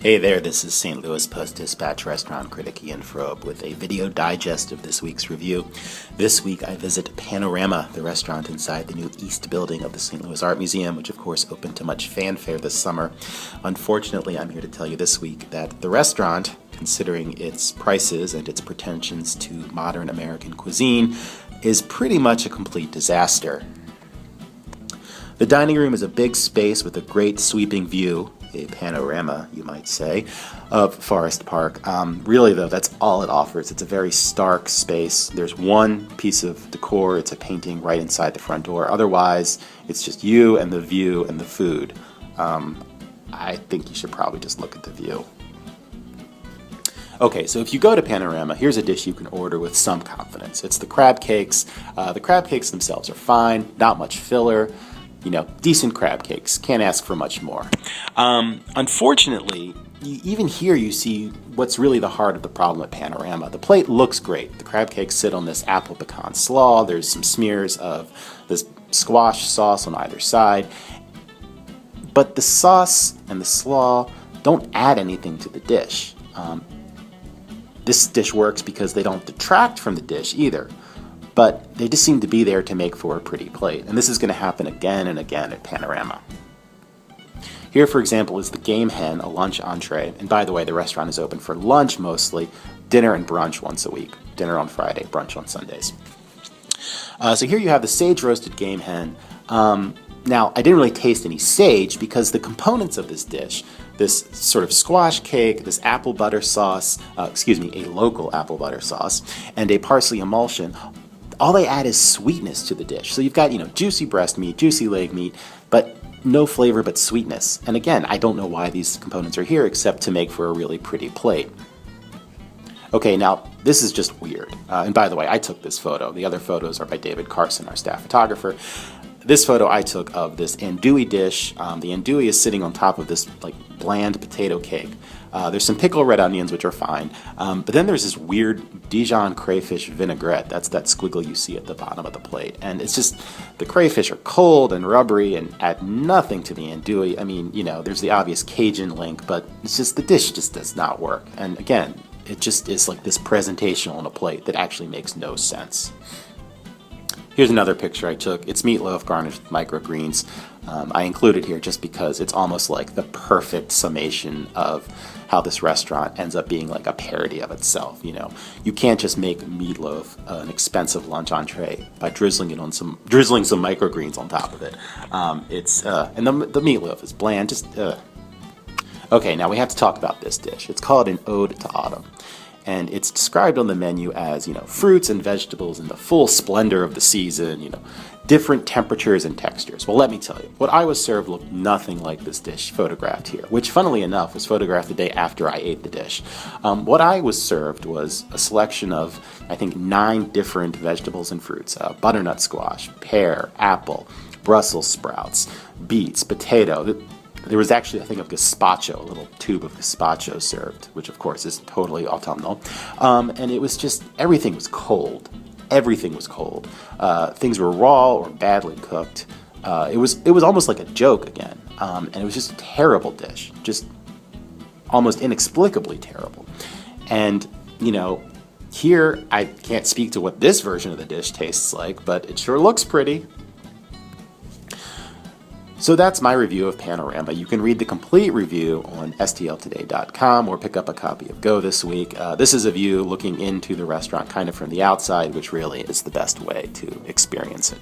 Hey there, this is St. Louis Post-Dispatch restaurant critic Ian Froeb with a video digest of this week's review. This week I visit Panorama, the restaurant inside the new East building of the St. Louis Art Museum, which of course opened to much fanfare this summer. Unfortunately, I'm here to tell you this week that the restaurant, considering its prices and its pretensions to modern American cuisine, is pretty much a complete disaster. The dining room is a big space with a great sweeping view, a panorama, you might say, of Forest Park. Really, though, that's all it offers. It's a very stark space. There's one piece of decor. It's a painting right inside the front door. Otherwise, it's just you and the view and the food. I think you should probably just look at the view. Okay, so if you go to Panorama, here's a dish you can order with some confidence. It's the crab cakes. The crab cakes themselves are fine, not much filler. You know, decent crab cakes. Can't ask for much more. Unfortunately, even here you see what's really the heart of the problem at Panorama. The plate looks great. The crab cakes sit on this apple pecan slaw. There's some smears of this squash sauce on either side. But the sauce and the slaw don't add anything to the dish. This dish works because they don't detract from the dish either. But they just seem to be there to make for a pretty plate. And this is going to happen again and again at Panorama. Here, for example, is the game hen, a lunch entree. And by the way, the restaurant is open for lunch mostly, dinner and brunch once a week. Dinner on Friday, brunch on Sundays. So here you have the sage-roasted game hen. Now, I didn't really taste any sage because the components of this dish, this sort of squash cake, this apple butter sauce, a local apple butter sauce, and a parsley emulsion, all they add is sweetness to the dish. So you've got, juicy breast meat, juicy leg meat, but no flavor but sweetness. And again, I don't know why these components are here except to make for a really pretty plate. Okay, now this is just weird. And by the way, I took this photo. The other photos are by David Carson, our staff photographer. This photo I took of this andouille dish. The andouille is sitting on top of this bland potato cake. There's some pickled red onions, which are fine. But then there's this weird Dijon crayfish vinaigrette. That's that squiggle you see at the bottom of the plate. And it's just, the crayfish are cold and rubbery and add nothing to the andouille. I mean, there's the obvious Cajun link, but it's just, the dish just does not work. And again, it just is like this presentation on a plate that actually makes no sense. Here's another picture I took. It's meatloaf garnished with microgreens. I include it here just because it's almost like the perfect summation of how this restaurant ends up being like a parody of itself. You can't just make meatloaf an expensive lunch entree by drizzling some microgreens on top of it. And the meatloaf is bland. Okay, now we have to talk about this dish. It's called an ode to autumn. And it's described on the menu as, fruits and vegetables in the full splendor of the season, different temperatures and textures. Well, let me tell you, what I was served looked nothing like this dish photographed here, which, funnily enough, was photographed the day after I ate the dish. What I was served was a selection of, I think, 9 different vegetables and fruits. Butternut squash, pear, apple, Brussels sprouts, beets, potato. There was actually, I think, of gazpacho, a little tube of gazpacho served, which of course is totally autumnal. And it was just, everything was cold. Everything was cold. Things were raw or badly cooked. It was almost like a joke again. And it was just a terrible dish. Just almost inexplicably terrible. And, here I can't speak to what this version of the dish tastes like, but it sure looks pretty. So that's my review of Panorama. You can read the complete review on stltoday.com or pick up a copy of Go this week. This is a view looking into the restaurant kind of from the outside, which really is the best way to experience it.